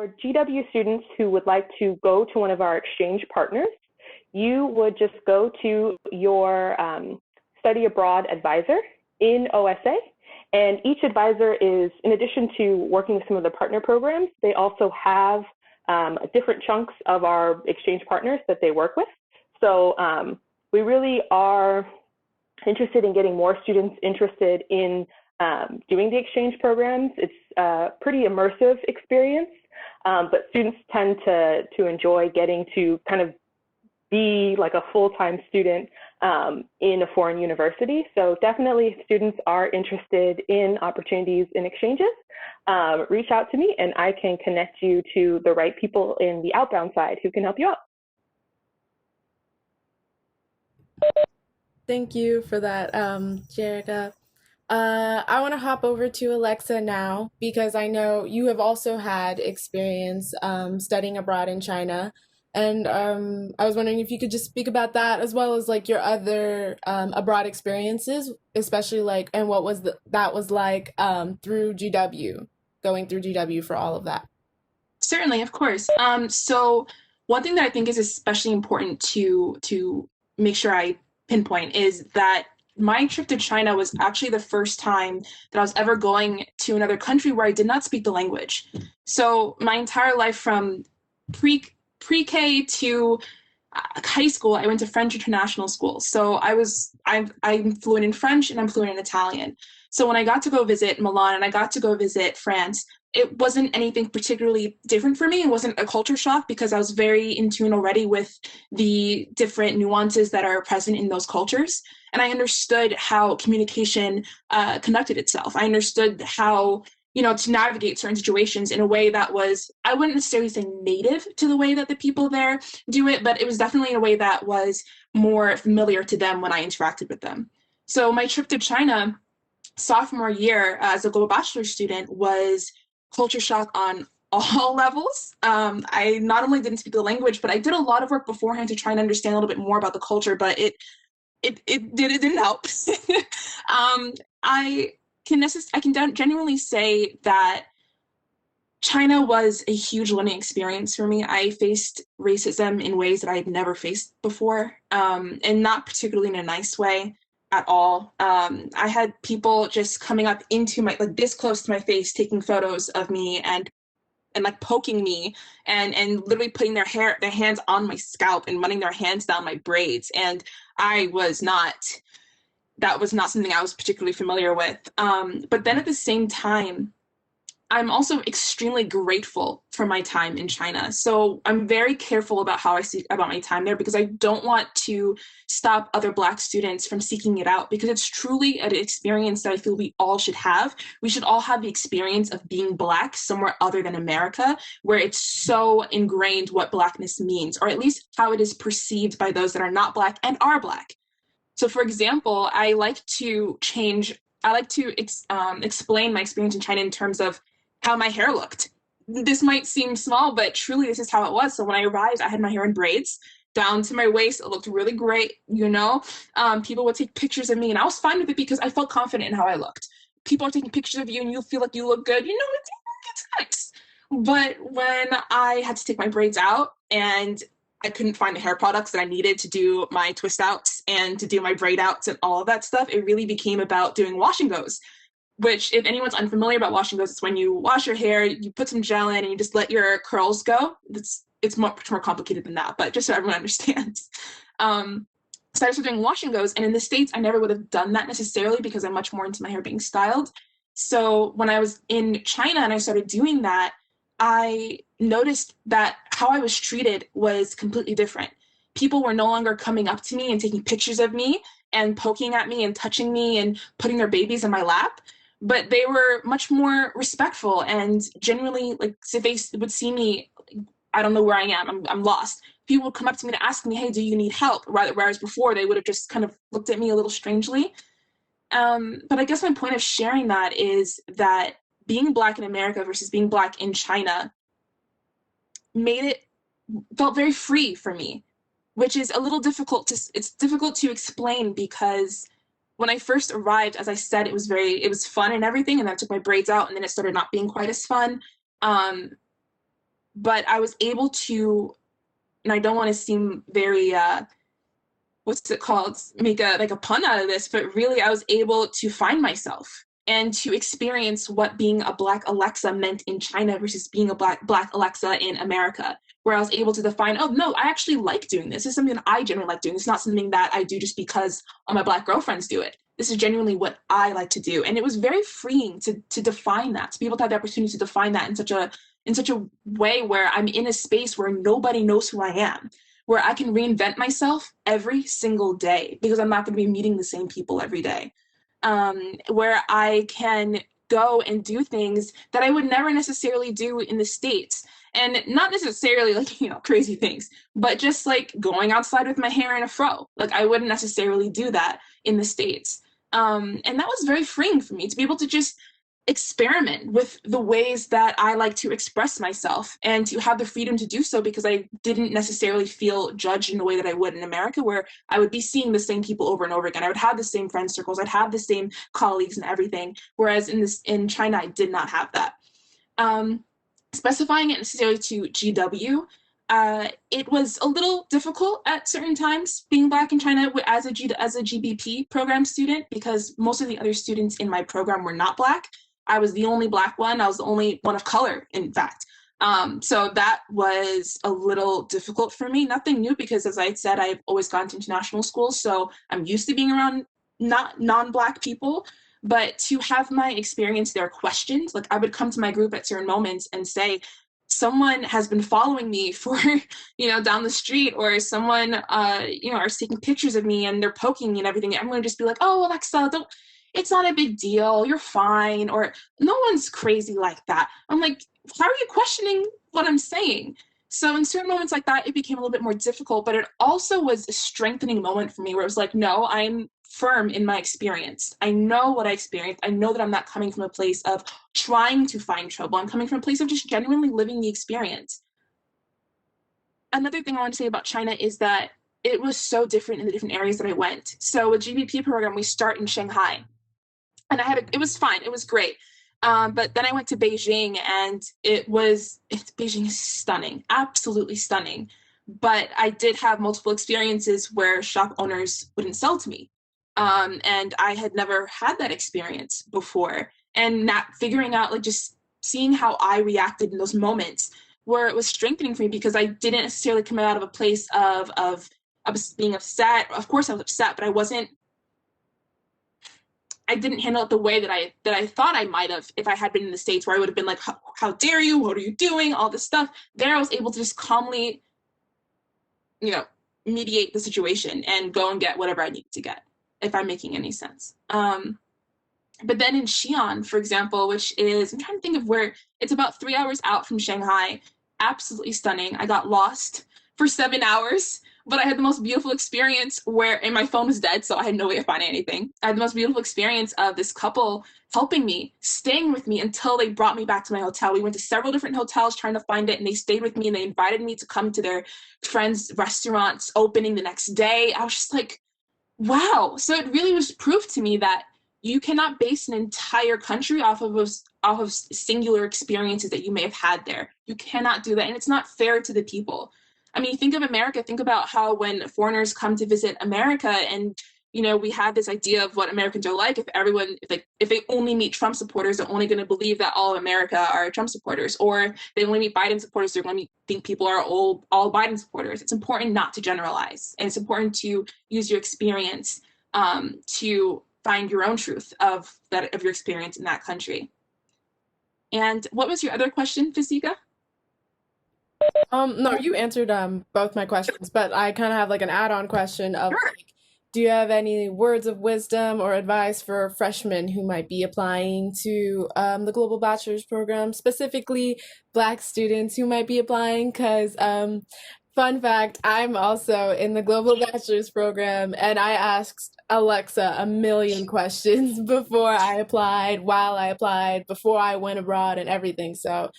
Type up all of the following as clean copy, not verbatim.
For GW students who would like to go to one of our exchange partners, you would just go to your study abroad advisor in OSA. And each advisor is, in addition to working with some of the partner programs, they also have different chunks of our exchange partners that they work with. So we really are interested in getting more students interested in doing the exchange programs. It's a pretty immersive experience, but students tend to enjoy getting to kind of be like a full-time student in a foreign university. So definitely if students are interested in opportunities in exchanges, reach out to me and I can connect you to the right people in the outbound side who can help you out. Thank you for that, Jerrika. I want to hop over to Alexa now because I know you have also had experience studying abroad in China. And I was wondering if you could just speak about that as well as like your other abroad experiences, especially like, and what was that was like through GW, going through GW for all of that. Certainly, of course. So one thing that I think is especially important to make sure I pinpoint is that my trip to China was actually the first time that I was ever going to another country where I did not speak the language. So my entire life from pre-K to high school, I went to French international school. So I'm fluent in French and I'm fluent in Italian. So when I got to go visit Milan and I got to go visit France, it wasn't anything particularly different for me. It wasn't a culture shock because I was very in tune already with the different nuances that are present in those cultures. And I understood how communication conducted itself. I understood how, to navigate certain situations in a way that was, I wouldn't necessarily say native to the way that the people there do it, but it was definitely a way that was more familiar to them when I interacted with them. So my trip to China sophomore year as a global bachelor student was culture shock on all levels. I not only didn't speak the language, but I did a lot of work beforehand to try and understand a little bit more about the culture, but it didn't help. I can genuinely say that China was a huge learning experience for me. I faced racism in ways that I had never faced before, and not particularly in a nice way at all. I had people just coming up into my, like this close to my face, taking photos of me and like poking me and literally putting their hands on my scalp and running their hands down my braids. And that was not something I was particularly familiar with. But then at the same time, I'm also extremely grateful for my time in China. So I'm very careful about how I see about my time there because I don't want to stop other Black students from seeking it out because it's truly an experience that I feel we all should have. We should all have the experience of being Black somewhere other than America, where it's so ingrained what Blackness means, or at least how it is perceived by those that are not Black and are Black. So for example, I like to explain my experience in China in terms of how my hair looked. This might seem small, but truly this is how it was. So when I arrived, I had my hair in braids down to my waist. It looked really great, People would take pictures of me and I was fine with it because I felt confident in how I looked. People are taking pictures of you and you feel like you look good, it's nice. But when I had to take my braids out and I couldn't find the hair products that I needed to do my twist outs and to do my braid outs and all of that stuff, it really became about doing wash and goes. Which, if anyone's unfamiliar about wash and goes, it's when you wash your hair, you put some gel in, and you just let your curls go. It's much more complicated than that, but just so everyone understands. So I started doing wash and goes, and in the States, I never would have done that necessarily because I'm much more into my hair being styled. So when I was in China and I started doing that, I noticed that how I was treated was completely different. People were no longer coming up to me and taking pictures of me and poking at me and touching me and putting their babies in my lap. But they were much more respectful and genuinely, like, if they would see me, I don't know where I am, I'm lost. People would come up to me to ask me, hey, do you need help? Whereas before, they would have just kind of looked at me a little strangely. But I guess my point of sharing that is that being Black in America versus being Black in China felt very free for me, which is a little difficult to explain because when I first arrived, as I said, it was fun and everything, and then I took my braids out, and then it started not being quite as fun. but I was able to, and I don't want to seem very, what's it called, make a like a pun out of this, but really I was able to find myself and to experience what being a Black Alexa meant in China versus being a Black Alexa in America, where I was able to define, oh no, I actually like doing this. This is something that I generally like doing. It's not something that I do just because all my Black girlfriends do it. This is genuinely what I like to do. And it was very freeing to define that, to be able to have the opportunity to define that in such a way where I'm in a space where nobody knows who I am, where I can reinvent myself every single day because I'm not going to be meeting the same people every day, where I can go and do things that I would never necessarily do in the States. And not necessarily like, you know, crazy things, but just like going outside with my hair in a fro. Like I wouldn't necessarily do that in the States. And that was very freeing for me to be able to just experiment with the ways that I like to express myself and to have the freedom to do so because I didn't necessarily feel judged in the way that I would in America, where I would be seeing the same people over and over again. I would have the same friend circles, I'd have the same colleagues and everything, whereas in China, I did not have that. Specifying it necessarily to GW, it was a little difficult at certain times being Black in China as a GBP program student because most of the other students in my program were not Black. I was the only Black one. I was the only one of color, in fact. So that was a little difficult for me. Nothing new because, as I said, I've always gone to international schools, so I'm used to being around not non-Black people. But to have my experience there questioned, like I would come to my group at certain moments and say, someone has been following me for, you know, down the street, or someone, you know, are taking pictures of me and they're poking me and everything. I'm going to just be like, oh, Alexa, don't, it's not a big deal. You're fine. Or no one's crazy like that. I'm like, how are you questioning what I'm saying? So in certain moments like that, it became a little bit more difficult, but it also was a strengthening moment for me where it was like, no, I'm firm in my experience. I know what I experienced. I know that I'm not coming from a place of trying to find trouble. I'm coming from a place of just genuinely living the experience. Another thing I want to say about China is that it was so different in the different areas that I went. So with GBP program, we start in Shanghai. And it was fine. It was great. But then I went to Beijing, and Beijing is stunning, absolutely stunning. But I did have multiple experiences where shop owners wouldn't sell to me. And I had never had that experience before. And not figuring out, like just seeing how I reacted in those moments where it was strengthening for me because I didn't necessarily come out of a place of being upset. Of course I was upset, but I didn't handle it the way that I thought I might have if I had been in the States, where I would have been like, how dare you? What are you doing? All this stuff. There I was able to just calmly, you know, mediate the situation and go and get whatever I needed to get, if I'm making any sense. But then in Xi'an, for example, which is, I'm trying to think of where, it's about 3 hours out from Shanghai, absolutely stunning. I got lost for 7 hours. But I had the most beautiful experience and my phone was dead, so I had no way of finding anything. I had the most beautiful experience of this couple helping me, staying with me until they brought me back to my hotel. We went to several different hotels trying to find it, and they stayed with me, and they invited me to come to their friend's restaurants opening the next day. I was just like, wow. So it really was proof to me that you cannot base an entire country off of singular experiences that you may have had there. You cannot do that, and it's not fair to the people. I mean, think of America. Think about how when foreigners come to visit America, and you know, we have this idea of what Americans are like. If they only meet Trump supporters, they're only going to believe that all of America are Trump supporters, or they only meet Biden supporters, they're going to think people are all Biden supporters. It's important not to generalize, and it's important to use your experience to find your own truth of your experience in that country. And what was your other question, Fasika? No, you answered both my questions, but I kind of have like an add-on question of Sure. like, do you have any words of wisdom or advice for freshmen who might be applying to the Global Bachelor's Program, specifically Black students who might be applying? Because fun fact, I'm also in the Global Bachelor's Program, and I asked Alexa a million questions before I applied, while I applied, before I went abroad, and everything. So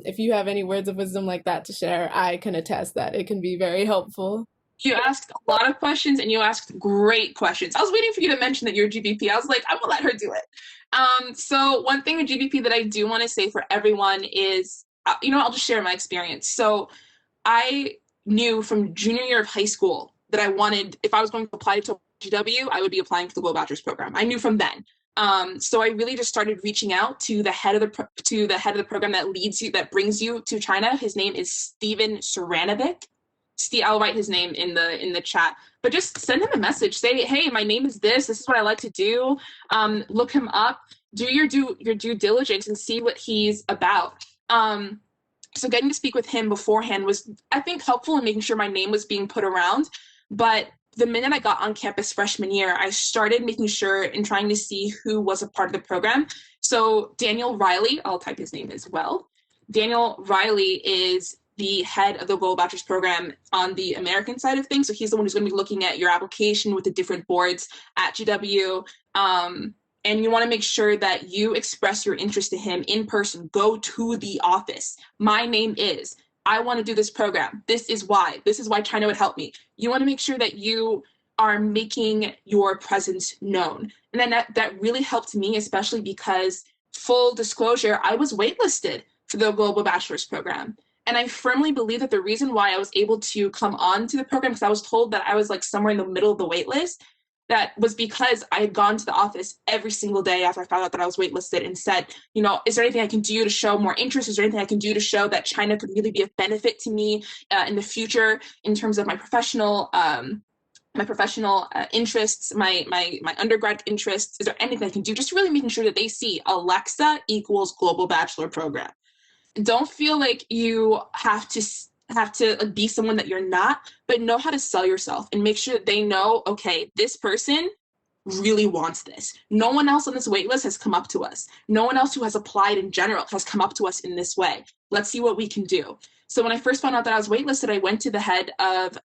if you have any words of wisdom like that to share, I can attest that it can be very helpful. You asked a lot of questions, and you asked great questions. I was waiting for you to mention that you're GBP. I was like, I'm gonna let her do it. So one thing with GBP that I do want to say for everyone is I'll just share my experience. So I knew from junior year of high school that I wanted, if I was going to apply to GW, I would be applying for the Global Bachelor's Program. I knew from then. So I really just started reaching out to the head of the program that brings you to China. His name is Steven Saranovic. I'll write his name in the chat, but just send him a message. Say, hey, my name is this. This is what I like to do. Look him up. Do your due diligence and see what he's about. So getting to speak with him beforehand was, I think, helpful in making sure my name was being put around. But the minute I got on campus freshman year, I started making sure and trying to see who was a part of the program. So Daniel Riley, I'll type his name as well. Daniel Riley is the head of the Global Bachelor's Program on the American side of things. So he's the one who's going to be looking at your application with the different boards at GW. And you want to make sure that you express your interest to him in person. Go to the office. My name is, I want to do this program. This is why China would help me. You want to make sure that you are making your presence known. And then that really helped me, especially because, full disclosure, I was waitlisted for the Global Bachelor's Program. And I firmly believe that the reason why I was able to come on to the program, because I was told that I was like somewhere in the middle of the wait list, that was because I had gone to the office every single day after I found out that I was waitlisted and said, is there anything I can do to show more interest? Is there anything I can do to show that China could really be a benefit to me in the future in terms of my professional interests, my undergrad interests? Is there anything I can do? Just really making sure that they see Alexa equals Global Bachelor Program. Don't feel like you have to be someone that you're not, but know how to sell yourself and make sure that they know, okay, this person really wants this. No one else on this wait list has come up to us. No one else who has applied in general has come up to us in this way. Let's see what we can do. So when I first found out that I was waitlisted, I went to the head of,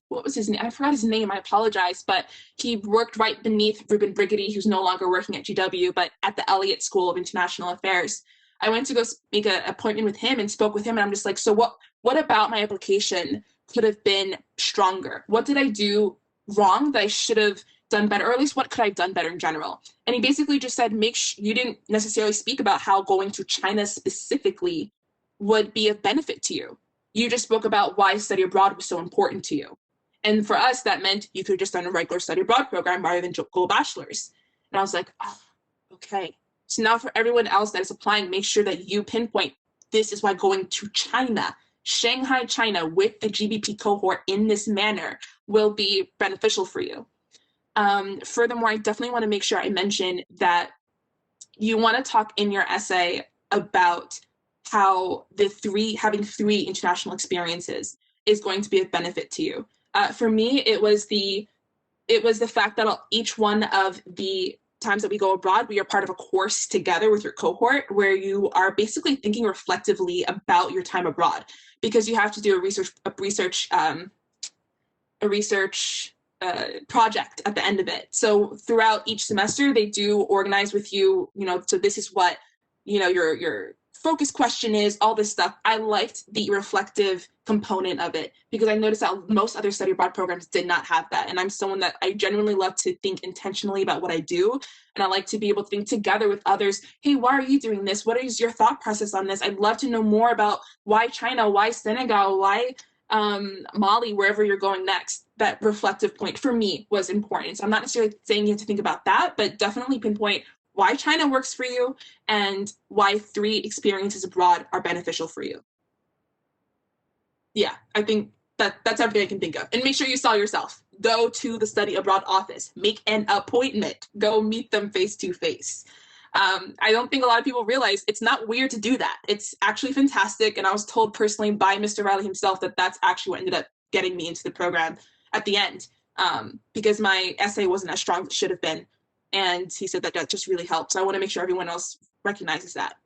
what was his name? I forgot his name, I apologize, but he worked right beneath Ruben Brigady, who's no longer working at GW, but at the Elliott School of International Affairs. I went to go make an appointment with him and spoke with him, and I'm just like, so what about my application could have been stronger? What did I do wrong that I should have done better, or at least what could I have done better in general? And he basically just said, you didn't necessarily speak about how going to China specifically would be of benefit to you. You just spoke about why study abroad was so important to you. And for us, that meant you could have just done a regular study abroad program rather than Global Bachelor's. And I was like, oh, okay. So now for everyone else that is applying, make sure that you pinpoint, this is why going to China, Shanghai, China, with the GBP cohort in this manner will be beneficial for you. Furthermore, I definitely want to make sure I mention that you want to talk in your essay about how having three international experiences is going to be of benefit to you. For me, it was the fact that each one of the times that we go abroad, we are part of a course together with your cohort where you are basically thinking reflectively about your time abroad, because you have to do a research project at the end of it. So throughout each semester, they do organize with you, so this is what, your focus question is, all this stuff. I liked the reflective component of it because I noticed that most other study abroad programs did not have that. And I'm someone that I genuinely love to think intentionally about what I do. And I like to be able to think together with others. Hey, why are you doing this? What is your thought process on this? I'd love to know more about why China, why Senegal, why Mali, wherever you're going next. That reflective point for me was important. So I'm not necessarily saying you have to think about that, but definitely pinpoint why China works for you and why 3 experiences abroad are beneficial for you. Yeah, I think that's everything I can think of. And make sure you sell yourself. Go to the study abroad office. Make an appointment. Go meet them face to face. I don't think a lot of people realize it's not weird to do that. It's actually fantastic. And I was told personally by Mr. Riley himself that that's actually what ended up getting me into the program at the end, because my essay wasn't as strong as it should have been. And he said that just really helped. So I want to make sure everyone else recognizes that.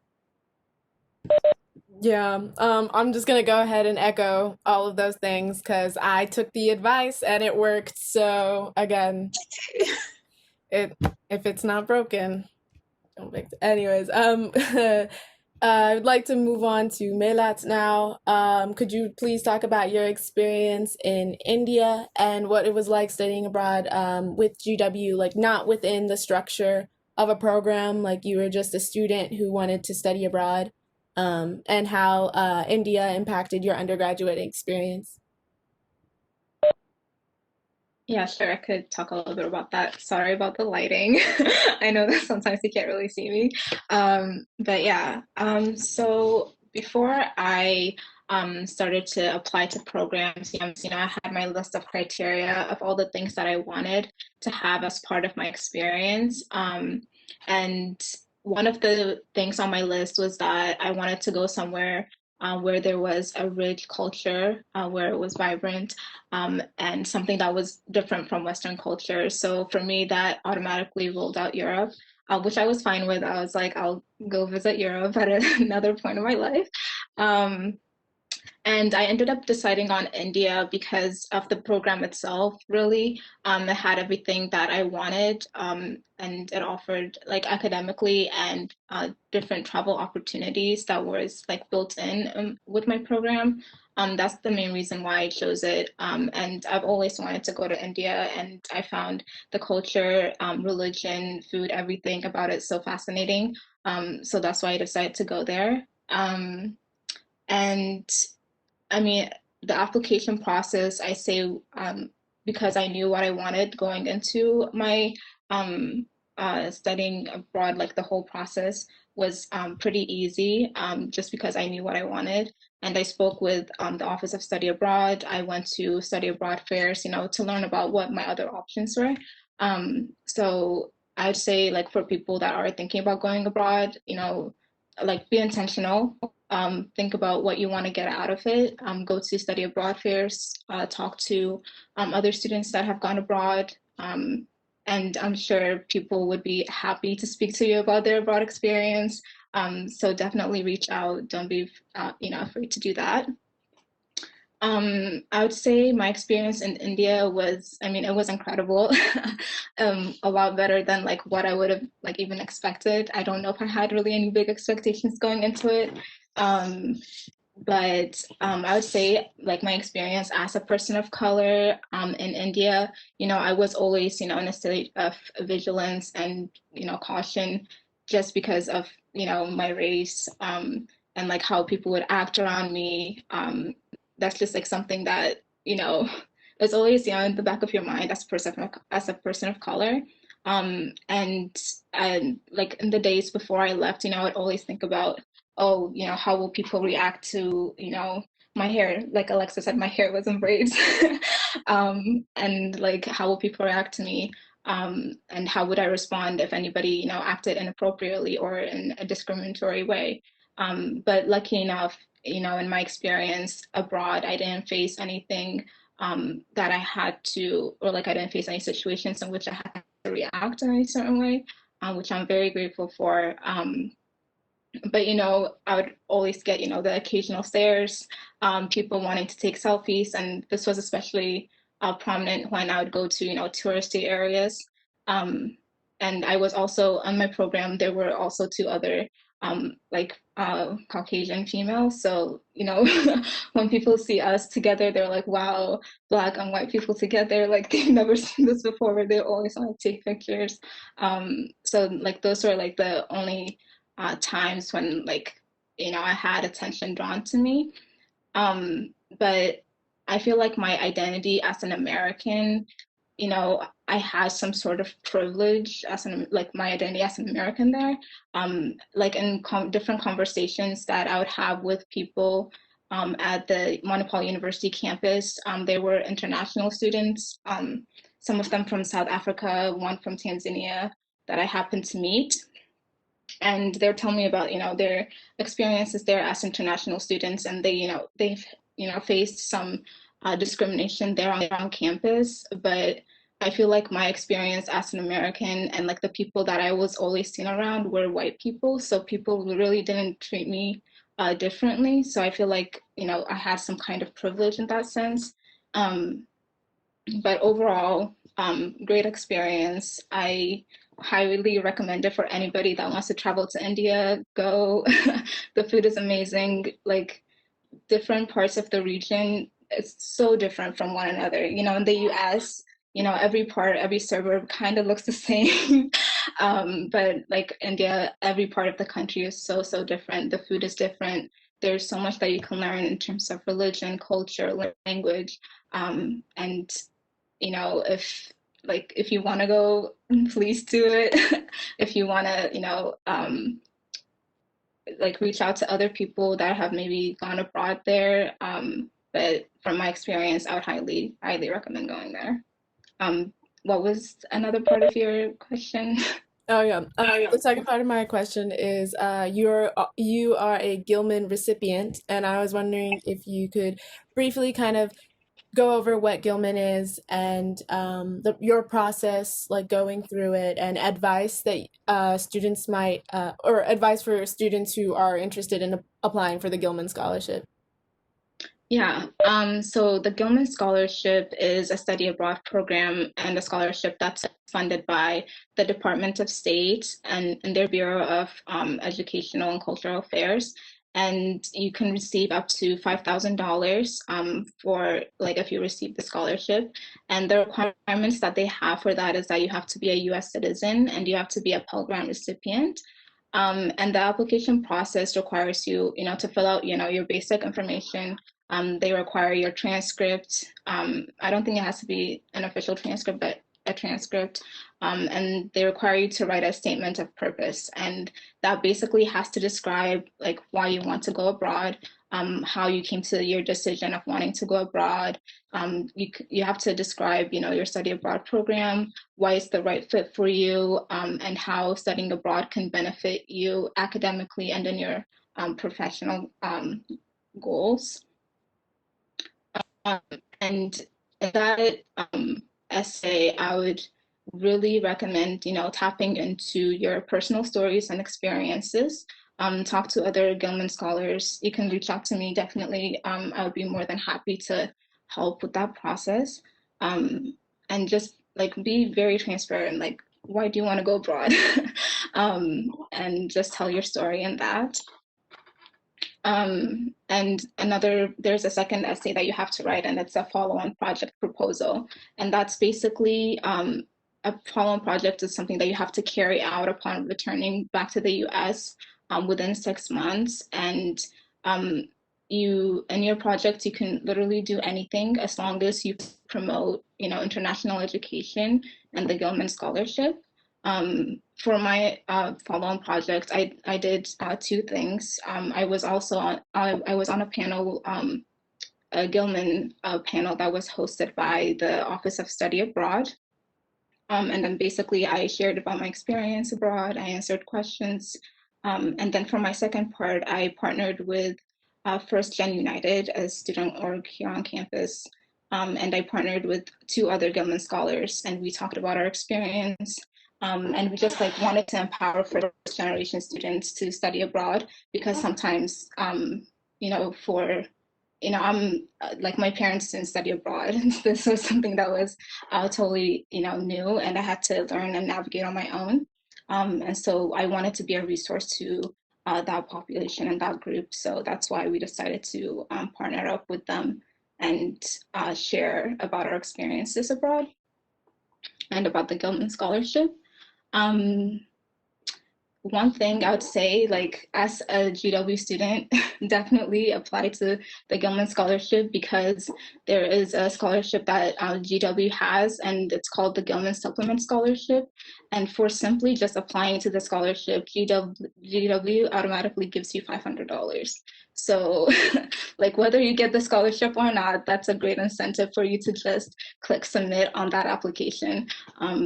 Yeah, I'm just gonna go ahead and echo all of those things because I took the advice and it worked. So again, if it's not broken, don't fix it. Anyways, I would like to move on to Melat now. Could you please talk about your experience in India and what it was like studying abroad with GW, like not within the structure of a program, like you were just a student who wanted to study abroad? and how India impacted your undergraduate experience. Yeah, sure. I could talk a little bit about that. Sorry about the lighting. I know that sometimes you can't really see me. But yeah, so before I started to apply to programs, I had my list of criteria of all the things that I wanted to have as part of my experience. And one of the things on my list was that I wanted to go somewhere where there was a rich culture, where it was vibrant, and something that was different from Western culture. So for me, that automatically ruled out Europe, which I was fine with. I was like, I'll go visit Europe at another point in my life. And I ended up deciding on India because of the program itself, really. It had everything that I wanted, and it offered like academically and different travel opportunities that was like built in with my program. That's the main reason why I chose it. And I've always wanted to go to India, and I found the culture, religion, food, everything about it so fascinating. So that's why I decided to go there. And I mean, the application process, I say, because I knew what I wanted going into my studying abroad, like the whole process was pretty easy, just because I knew what I wanted. And I spoke with the Office of Study Abroad. I went to study abroad fairs, to learn about what my other options were. So I'd say, like, for people that are thinking about going abroad, like, be intentional. Think about what you want to get out of it. Go to study abroad fairs, talk to other students that have gone abroad, and I'm sure people would be happy to speak to you about their abroad experience. So definitely reach out. Don't be, afraid to do that. I would say my experience in India was, it was incredible. A lot better than like what I would have like even expected. I don't know if I had really any big expectations going into it. But I would say like my experience as a person of color in India, I was always, in a state of vigilance and, caution, just because of, my race, and like how people would act around me. That's just like something that, is always, in the back of your mind as a person of color. And like in the days before I left, I would always think about, oh, how will people react to, my hair? Like Alexa said, my hair was in braids. And like, how will people react to me? And how would I respond if anybody, acted inappropriately or in a discriminatory way? But lucky enough, in my experience abroad, I didn't face anything that I had to, or like I didn't face any situations in which I had to react in a certain way, which I'm very grateful for. But I would always get the occasional stares, people wanting to take selfies, and this was especially prominent when I would go to touristy areas. And I was also on my program. There were also two other like Caucasian females. So when people see us together, they're like, "Wow, Black and white people together!" Like they've never seen this before. They always want to take pictures. So like those were like the only times when like I had attention drawn to me, but I feel like my identity as an American, I had some sort of privilege as like my identity as an American there, like in different conversations that I would have with people at the Manipal University campus. They were international students, some of them from South Africa, one from Tanzania that I happened to meet, and they're telling me about their experiences there as international students, and they've faced some discrimination there on campus. But I feel like my experience as an American and like the people that I was always seen around were white people, so people really didn't treat me differently. So I feel like I had some kind of privilege in that sense. But overall, great experience. I highly recommend it for anybody that wants to travel to India. Go. The food is amazing. Like different parts of the region, it's so different from one another. In the US, every suburb kind of looks the same. But like India, every part of the country is so different. The food is different. There's so much that you can learn in terms of religion, culture, language, and you know, if you want to go, please do it. If you want to, you know, like reach out to other people that have maybe gone abroad there. But from my experience, I would highly recommend going there. What was another part of your question? Oh yeah. The second part of my question is you are a Gilman recipient, and I was wondering if you could briefly kind of go over what Gilman is and your process, like going through it, and advice that students might, or advice for students who are interested in applying for the Gilman Scholarship. Yeah, so the Gilman Scholarship is a study abroad program and a scholarship that's funded by the Department of State and their Bureau of Educational and Cultural Affairs. And you can receive up to $5,000 for like if you receive the scholarship. And the requirements that they have for that is that you have to be a US citizen and you have to be a Pell Grant recipient. And the application process requires you, you know, to fill out, you know, your basic information. They require your transcript. I don't think it has to be an official transcript, but a transcript. And they require you to write a statement of purpose. And that basically has to describe like why you want to go abroad, how you came to your decision of wanting to go abroad. You have to describe, you know, your study abroad program, why it's the right fit for you, and how studying abroad can benefit you academically and in your professional goals. And that essay, I would really recommend, you know, tapping into your personal stories and experiences. Talk to other Gilman scholars. You can reach out to me, definitely. I would be more than happy to help with that process. And just like be very transparent, like, why do you want to go abroad? And just tell your story in that. And there's a second essay that you have to write, and it's a follow-on project proposal. And that's basically a follow-on project is something that you have to carry out upon returning back to the US within 6 months. And in your project, you can literally do anything as long as you promote, you know, international education and the Gilman Scholarship. For my follow-on project, I did two things. I was on a panel, a Gilman panel that was hosted by the Office of Study Abroad. And then basically I shared about my experience abroad, I answered questions. And then for my second part, I partnered with First Gen United, a student org here on campus. And I partnered with two other Gilman scholars, and we talked about our experience. And we just like wanted to empower first generation students to study abroad, because sometimes, you know, I'm like, my parents didn't study abroad. This was something that was totally, you know, new, and I had to learn and navigate on my own. And so I wanted to be a resource to that population and that group. So that's why we decided to partner up with them and share about our experiences abroad and about the Gilman Scholarship. One thing I would say, like, as a GW student, definitely apply to the Gilman Scholarship, because there is a scholarship that GW has, and it's called the Gilman Supplemental Scholarship. And for simply just applying to the scholarship, GW automatically gives you $500. So like, whether you get the scholarship or not, that's a great incentive for you to just click submit on that application,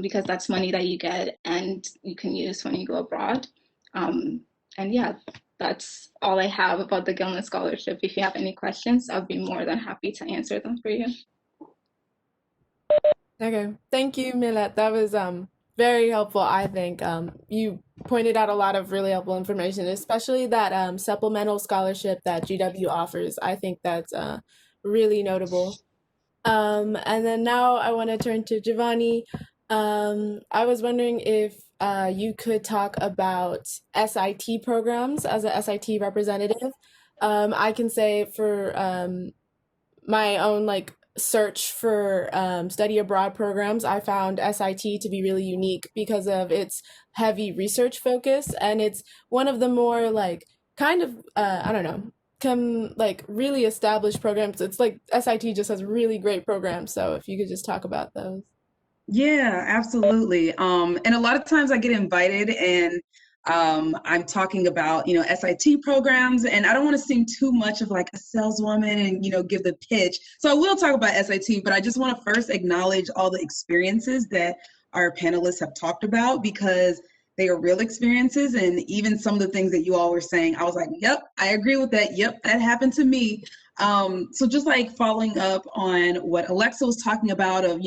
because that's money that you get and you can use when you go abroad. And yeah, that's all I have about the Gilman Scholarship. If you have any questions, I'll be more than happy to answer them for you. Okay, thank you, Melat. That was very helpful, I think. You pointed out a lot of really helpful information, especially that supplemental scholarship that GW offers. I think that's really notable. And then now I want to turn to Javonni. I was wondering if you could talk about SIT programs as a SIT representative. I can say for my own like search for study abroad programs, I found SIT to be really unique because of its heavy research focus, and it's one of the more like kind of I don't know, like really established programs. It's like SIT just has really great programs. So if you could just talk about those. Yeah, absolutely. And a lot of times I get invited and I'm talking about, SIT programs, and I don't want to seem too much of like a saleswoman and, give the pitch. So I will talk about SIT, but I just want to first acknowledge all the experiences that our panelists have talked about, because they are real experiences. And even some of the things that you all were saying, I was like, yep, I agree with that. Yep, that happened to me. So just like following up on what Alexa was talking about of,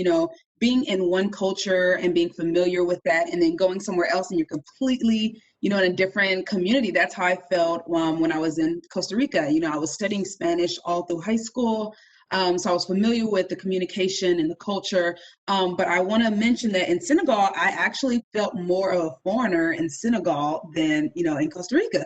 being in one culture and being familiar with that, and then going somewhere else and you're completely, in a different community. That's how I felt when I was in Costa Rica. I was studying Spanish all through high school. So I was familiar with the communication and the culture. But I want to mention that in Senegal, I actually felt more of a foreigner in Senegal than, in Costa Rica,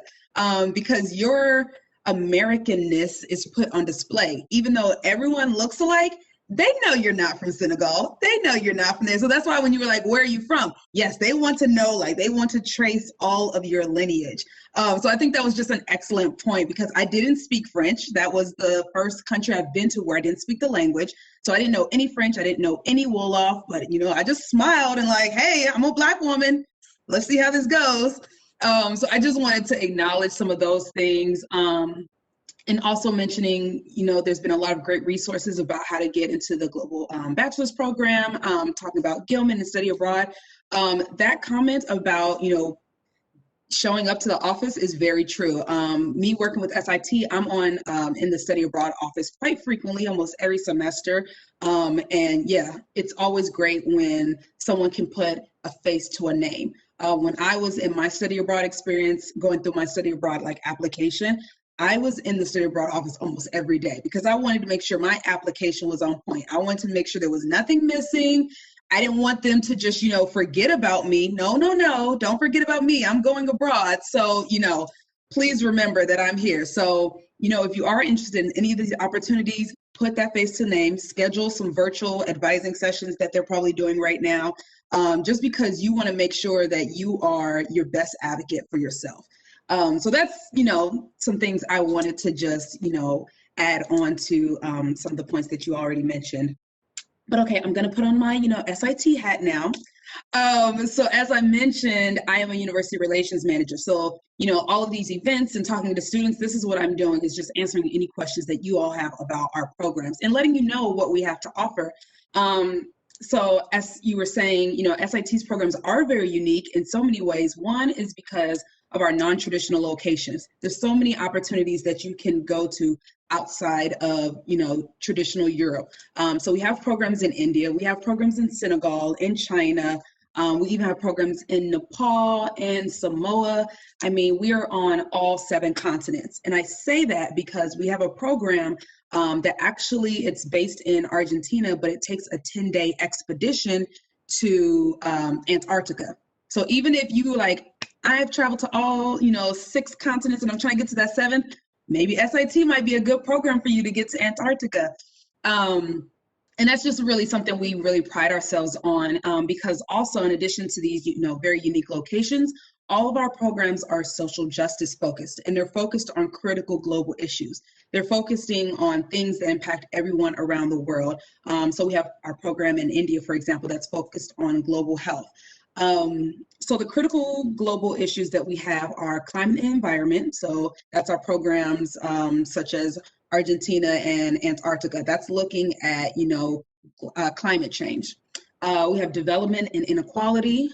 because your Americanness is put on display. Even though everyone looks alike, they know you're not from Senegal. They know you're not from there. So that's why when you were like, where are you from? Yes, they want to know, like they want to trace all of your lineage. So I think that was just an excellent point, because I didn't speak French. That was the first country I've been to where I didn't speak the language. So I didn't know any French. I didn't know any Wolof, but I just smiled and like, hey, I'm a Black woman. Let's see how this goes. So I just wanted to acknowledge some of those things. And also mentioning, there's been a lot of great resources about how to get into the global bachelor's program, talking about Gilman and study abroad. That comment about, showing up to the office is very true. Me working with SIT, I'm on in the study abroad office quite frequently, almost every semester. And yeah, it's always great when someone can put a face to a name. When I was in my study abroad experience, going through my study abroad application, I was in the study abroad office almost every day because I wanted to make sure my application was on point. I wanted to make sure there was nothing missing. I didn't want them to just, forget about me. No, don't forget about me. I'm going abroad. So, please remember that I'm here. So, if you are interested in any of these opportunities, put that face to name, schedule some virtual advising sessions that they're probably doing right now, just because you want to make sure that you are your best advocate for yourself. So that's, some things I wanted to just, add on to some of the points that you already mentioned. But okay, I'm going to put on my, SIT hat now. So as I mentioned, I am a university relations manager. So, all of these events and talking to students, this is what I'm doing, is just answering any questions that you all have about our programs and letting you know what we have to offer. So as you were saying, SIT's programs are very unique in so many ways. One is because of our non-traditional locations. There's so many opportunities that you can go to outside of, traditional Europe. So we have programs in India, we have programs in Senegal, in China, we even have programs in Nepal and Samoa. I mean, we are on all 7 continents. And I say that because we have a program that actually it's based in Argentina, but it takes a 10-day expedition to Antarctica. So even if you I've traveled to all, 6 continents and I'm trying to get to that 7th, maybe SIT might be a good program for you to get to Antarctica. And that's just really something we really pride ourselves on, because also in addition to these, very unique locations, all of our programs are social justice focused, and they're focused on critical global issues. They're focusing on things that impact everyone around the world. So we have our program in India, for example, that's focused on global health. So the critical global issues that we have are climate and environment. So that's our programs such as Argentina and Antarctica. That's looking at, climate change. We have development and inequality,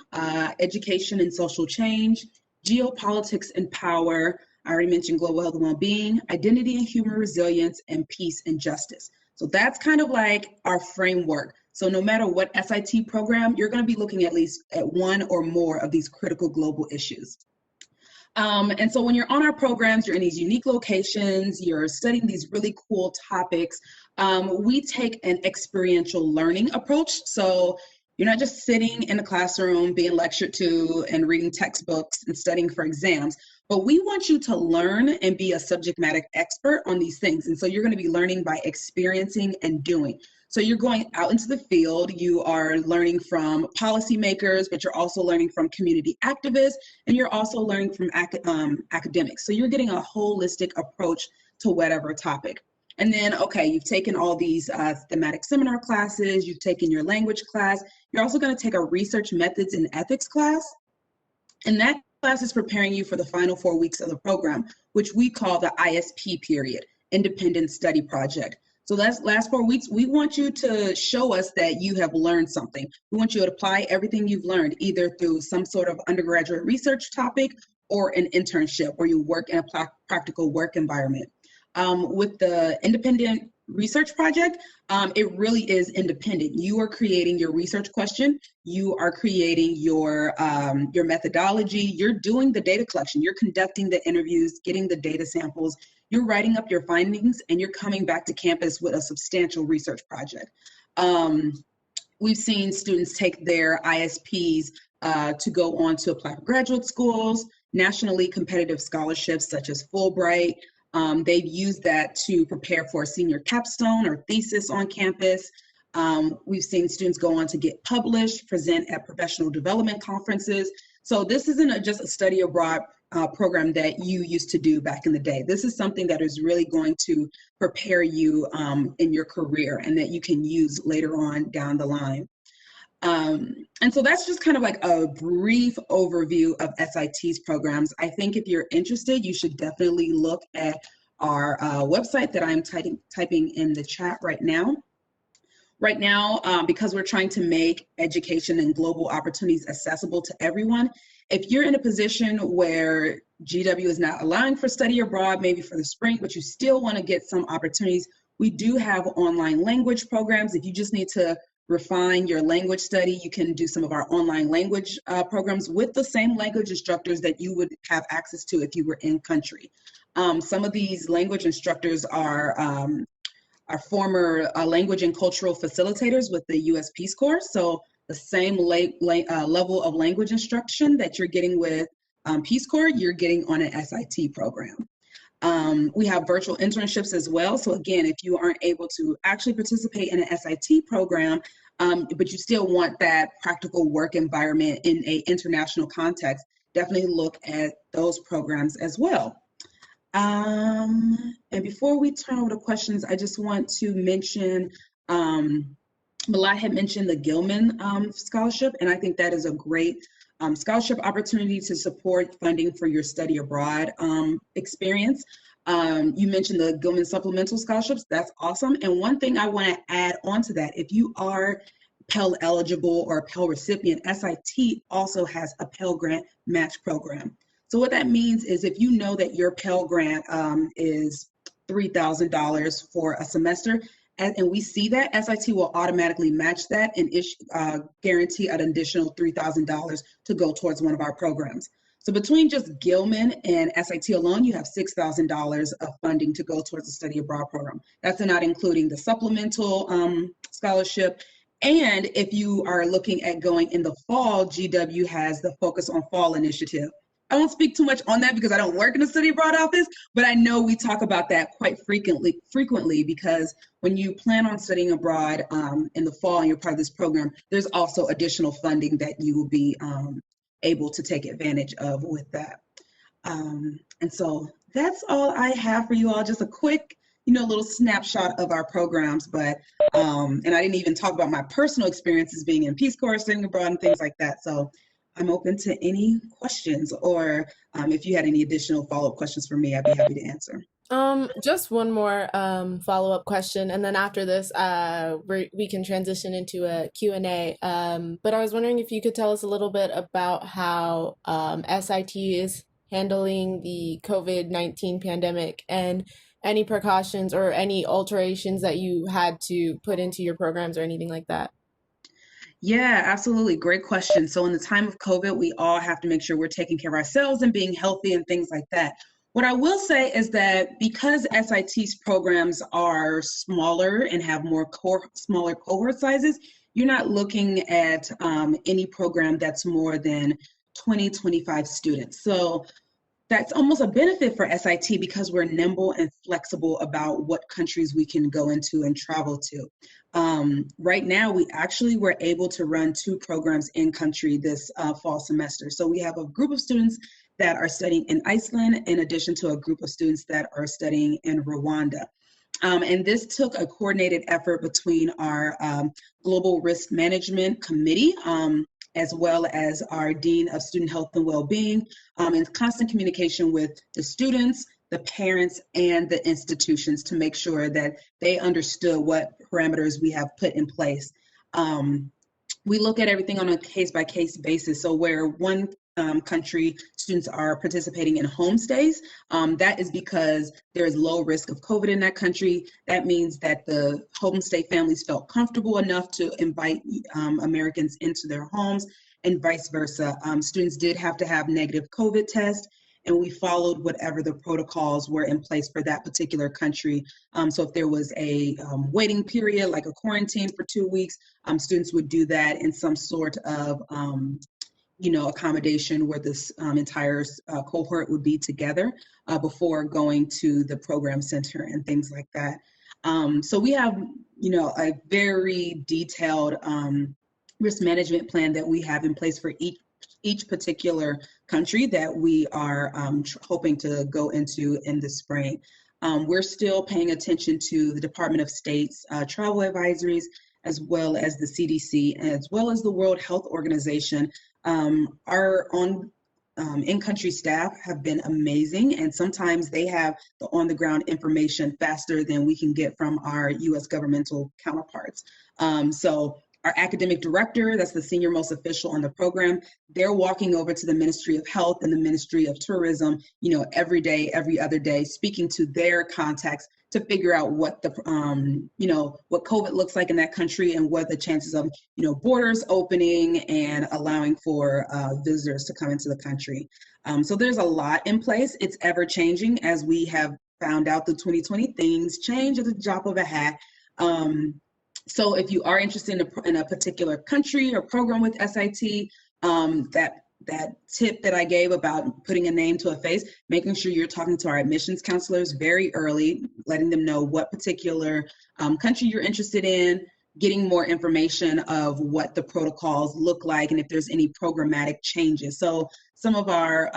education and social change, geopolitics and power. I already mentioned global health and well-being, identity and human resilience, and peace and justice. So that's kind of like our framework. So no matter what SIT program, you're going to be looking at least at one or more of these critical global issues. And so when you're on our programs, you're in these unique locations, you're studying these really cool topics. We take an experiential learning approach. So you're not just sitting in a classroom being lectured to and reading textbooks and studying for exams, but we want you to learn and be a subject matter expert on these things. And so you're going to be learning by experiencing and doing. So you're going out into the field, you are learning from policymakers, but you're also learning from community activists, and you're also learning from academics. So you're getting a holistic approach to whatever topic. And then, okay, you've taken all these thematic seminar classes, you've taken your language class, you're also going to take a research methods and ethics class. And that class is preparing you for the final 4 weeks of the program, which we call the ISP period, Independent Study Project. So that's last 4 weeks. We want you to show us that you have learned something. We want you to apply everything you've learned, either through some sort of undergraduate research topic or an internship where you work in a practical work environment. With the Independent Research Project, it really is independent. You are creating your research question, you are creating your methodology, you're doing the data collection, you're conducting the interviews, getting the data samples, you're writing up your findings, and you're coming back to campus with a substantial research project. We've seen students take their ISPs to go on to apply for graduate schools, nationally competitive scholarships such as Fulbright. They've used that to prepare for a senior capstone or thesis on campus. We've seen students go on to get published, present at professional development conferences. So this isn't just a study abroad program that you used to do back in the day. This is something that is really going to prepare you in your career and that you can use later on down the line. And so that's just kind of like a brief overview of SIT's programs. I think if you're interested, you should definitely look at our website that I'm typing in the chat right now. Right now, because we're trying to make education and global opportunities accessible to everyone, if you're in a position where GW is not allowing for study abroad, maybe for the spring, but you still want to get some opportunities, we do have online language programs. If you just need to refine your language study, you can do some of our online language programs with the same language instructors that you would have access to if you were in country. Some of these language instructors are former language and cultural facilitators with the U.S. Peace Corps. So the same level of language instruction that you're getting with Peace Corps, you're getting on an SIT program. We have virtual internships as well. So again, if you aren't able to actually participate in an SIT program, but you still want that practical work environment in an international context, definitely look at those programs as well. And before we turn over to questions, I just want to mention, Melat had mentioned the Gilman Scholarship, and I think that is a great scholarship opportunity to support funding for your study abroad experience. You mentioned the Gilman Supplemental Scholarships. That's awesome. And one thing I want to add on to that, if you are Pell eligible or a Pell recipient, SIT also has a Pell grant match program. So what that means is if you know that your Pell grant is $3,000 for a semester, and we see that, SIT will automatically match that and guarantee an additional $3,000 to go towards one of our programs. So between just Gilman and SIT alone, you have $6,000 of funding to go towards the study abroad program. That's not including the supplemental scholarship. And if you are looking at going in the fall, GW has the Focus on Fall initiative. I won't speak too much on that because I don't work in the study abroad office, but I know we talk about that quite frequently because when you plan on studying abroad in the fall and you're part of this program, there's also additional funding that you will be able to take advantage of with that. And so that's all I have for you all, just a quick, little snapshot of our programs, but, and I didn't even talk about my personal experiences being in Peace Corps, studying abroad and things like that. So I'm open to any questions, or if you had any additional follow-up questions for me, I'd be happy to answer. Just one more follow-up question, and then after this, we can transition into a Q&A. But I was wondering if you could tell us a little bit about how SIT is handling the COVID-19 pandemic and any precautions or any alterations that you had to put into your programs or anything like that. Yeah, absolutely. Great question. So in the time of COVID, we all have to make sure we're taking care of ourselves and being healthy and things like that. What I will say is that because SIT's programs are smaller and have more smaller cohort sizes, you're not looking at any program that's more than 20, 25 students. So that's almost a benefit for SIT because we're nimble and flexible about what countries we can go into and travel to. Right now, we actually were able to run 2 programs in country this fall semester. So we have a group of students that are studying in Iceland, in addition to a group of students that are studying in Rwanda. And this took a coordinated effort between our Global Risk Management Committee, as well as our Dean of Student Health and Wellbeing, in constant communication with the students, the parents, and the institutions to make sure that they understood what parameters we have put in place. We look at everything on a case-by-case basis. So where one country students are participating in homestays, that is because there is low risk of COVID in that country. That means that the homestay families felt comfortable enough to invite Americans into their homes, and vice versa. Students did have to have negative COVID tests, and we followed whatever the protocols were in place for that particular country. So if there was a waiting period, like a quarantine for 2 weeks, students would do that in some sort of accommodation where this entire cohort would be together before going to the program center and things like that. So we have, a very detailed risk management plan that we have in place for each particular country that we are hoping to go into in the spring. We're still paying attention to the Department of State's travel advisories, as well as the CDC, as well as the World Health Organization. Our own in-country staff have been amazing, and sometimes they have the on-the-ground information faster than we can get from our U.S. governmental counterparts. So our academic director, that's the senior most official on the program, they're walking over to the Ministry of Health and the Ministry of Tourism, every day, every other day, speaking to their contacts to figure out what the, what COVID looks like in that country and what the chances of, borders opening and allowing for visitors to come into the country. So there's a lot in place. It's ever changing, as we have found out through 2020, things change at the drop of a hat. So if you are interested in a particular country or program with SIT, that tip that I gave about putting a name to a face, making sure you're talking to our admissions counselors very early, letting them know what particular country you're interested in, getting more information of what the protocols look like and if there's any programmatic changes. So some of our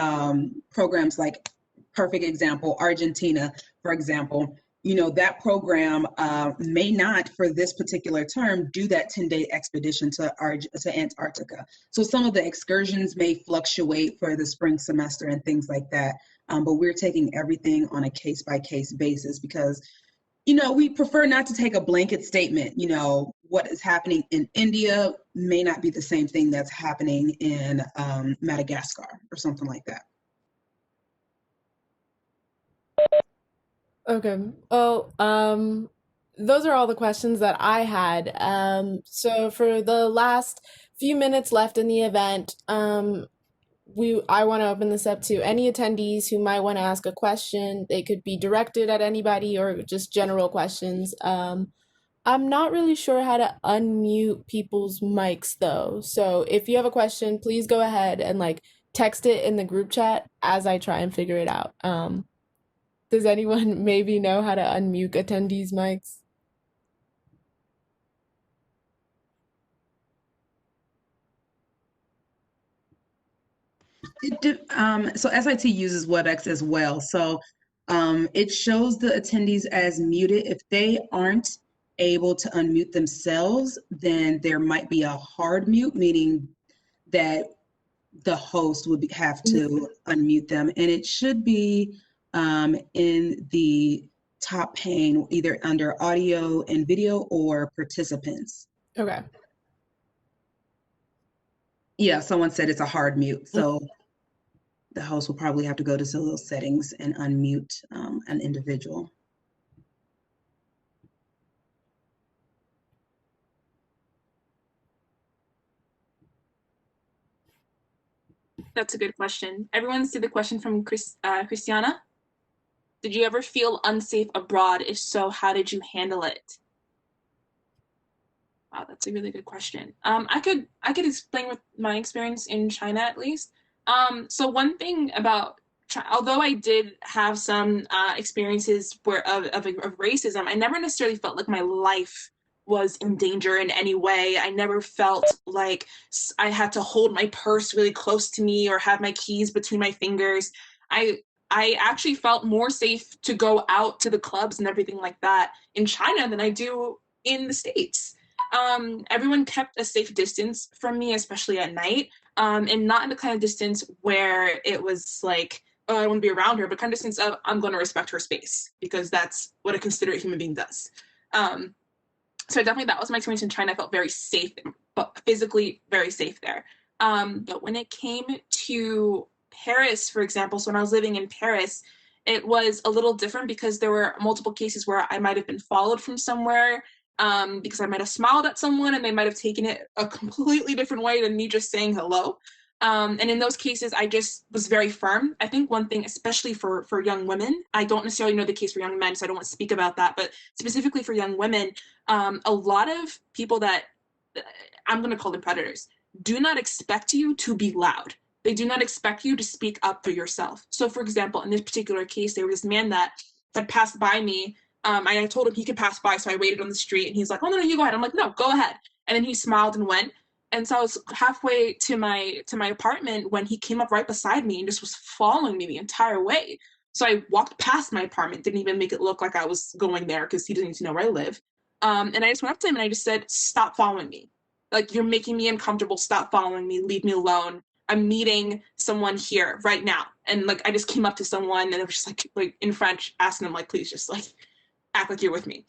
programs, like perfect example, Argentina, for example, that program may not, for this particular term, do that 10-day expedition to Antarctica. So some of the excursions may fluctuate for the spring semester and things like that. But we're taking everything on a case-by-case basis because, we prefer not to take a blanket statement. What is happening in India may not be the same thing that's happening in Madagascar or something like that. Okay. Well, those are all the questions that I had. So for the last few minutes left in the event, I want to open this up to any attendees who might want to ask a question. They could be directed at anybody or just general questions. I'm not really sure how to unmute people's mics though. So if you have a question, please go ahead and text it in the group chat as I try and figure it out. Does anyone maybe know how to unmute attendees' mics? So SIT uses WebEx as well. So it shows the attendees as muted. If they aren't able to unmute themselves, then there might be a hard mute, meaning that the host would have to unmute them. And it should be in the top pane, either under audio and video or participants. Okay. Yeah, someone said it's a hard mute. So the host will probably have to go to some of those settings and unmute an individual. That's a good question. Everyone see the question from Christiana? Did you ever feel unsafe abroad? If so, how did you handle it? Wow, that's a really good question. I could explain with my experience in China at least. So one thing about although I did have some experiences of racism, I never necessarily felt like my life was in danger in any way. I never felt like I had to hold my purse really close to me or have my keys between my fingers. I I actually felt more safe to go out to the clubs and everything like that in China than I do in the States. Everyone kept a safe distance from me, especially at night, and not in the kind of distance where it was like, oh, I want to be around her, but kind of distance of I'm going to respect her space because that's what a considerate human being does. Um, so definitely that was my experience in China. I felt very safe, but physically very safe there. But when it came to Paris, for example, so when I was living in Paris, it was a little different because there were multiple cases where I might have been followed from somewhere, because I might have smiled at someone and they might have taken it a completely different way than me just saying hello. And in those cases, I just was very firm. I think one thing, especially for young women, I don't necessarily know the case for young men, so I don't want to speak about that, but specifically for young women, a lot of people that I'm going to call them predators do not expect you to be loud. They do not expect you to speak up for yourself. So, for example, in this particular case, there was this man that had passed by me. I told him he could pass by, so I waited on the street, and he's like, "Oh no, you go ahead." I'm like, "No, go ahead." And then he smiled and went. And so I was halfway to my apartment when he came up right beside me and just was following me the entire way. So I walked past my apartment, didn't even make it look like I was going there because he didn't need to know where I live. And I just went up to him and I just said, "Stop following me. Like, you're making me uncomfortable. Stop following me. Leave me alone. I'm meeting someone here right now." And like, I just came up to someone and it was just like in French, asking them like, "Please just like act like you're with me."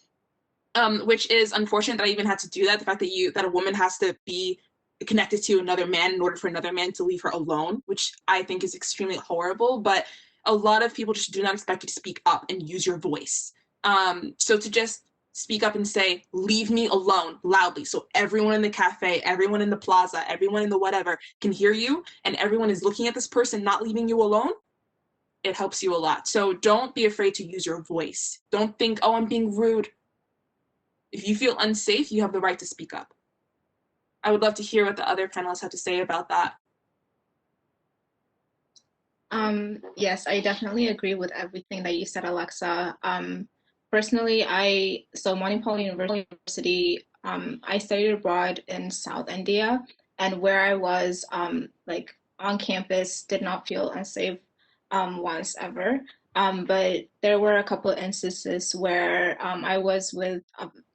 Which is unfortunate that I even had to do that. The fact that a woman has to be connected to another man in order for another man to leave her alone, which I think is extremely horrible. But a lot of people just do not expect you to speak up and use your voice. So to just speak up and say, "Leave me alone," loudly, so everyone in the cafe, everyone in the plaza, everyone in the whatever can hear you, and everyone is looking at this person not leaving you alone, it helps you a lot. So don't be afraid to use your voice. Don't think, "Oh, I'm being rude." If you feel unsafe, you have the right to speak up. I would love to hear what the other panelists have to say about that. Yes, I definitely agree with everything that you said, Alexa. Personally, so Manipal University, I studied abroad in South India, and where I was, like on campus, did not feel unsafe once ever. But there were a couple of instances where I was with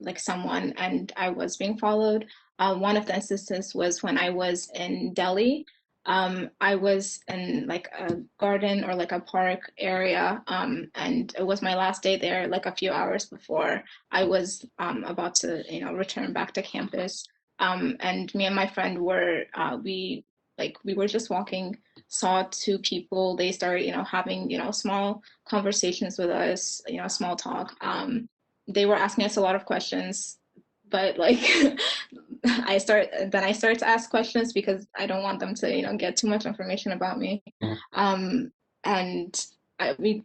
like someone and I was being followed. One of the instances was when I was in Delhi. I was in like a garden or like a park area, and it was my last day there, like a few hours before I was about to, return back to campus. And me and my friend were, we were just walking, saw two people. They started, having, small conversations with us, small talk. They were asking us a lot of questions, but like I started to ask questions because I don't want them to, get too much information about me. And we,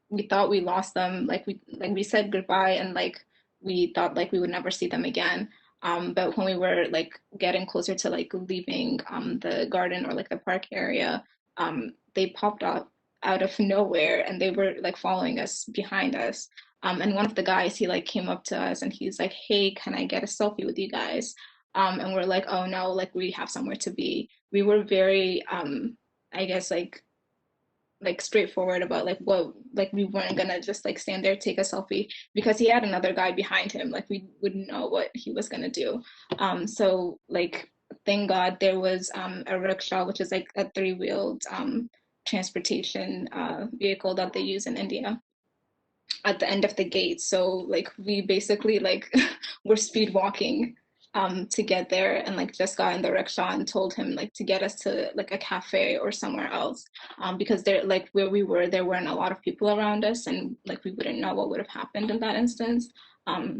we thought we lost them. Like we said goodbye and like we thought like we would never see them again. But when we were like getting closer to like leaving the garden or like the park area, they popped up out of nowhere and they were like following us behind us. And one of the guys, he like came up to us and he's like, "Hey, can I get a selfie with you guys?" And we're like, "Oh no, like we have somewhere to be." We were very, I guess like straightforward about like what, like we weren't gonna just like stand there, take a selfie because he had another guy behind him. Like we wouldn't know what he was gonna do. So like, thank God there was a rickshaw, which is like a three-wheeled transportation vehicle that they use in India, at the end of the gate. So like we basically like were speed walking to get there, and like just got in the rickshaw and told him like to get us to like a cafe or somewhere else, because there, like where we were, there weren't a lot of people around us and like we wouldn't know what would have happened in that instance.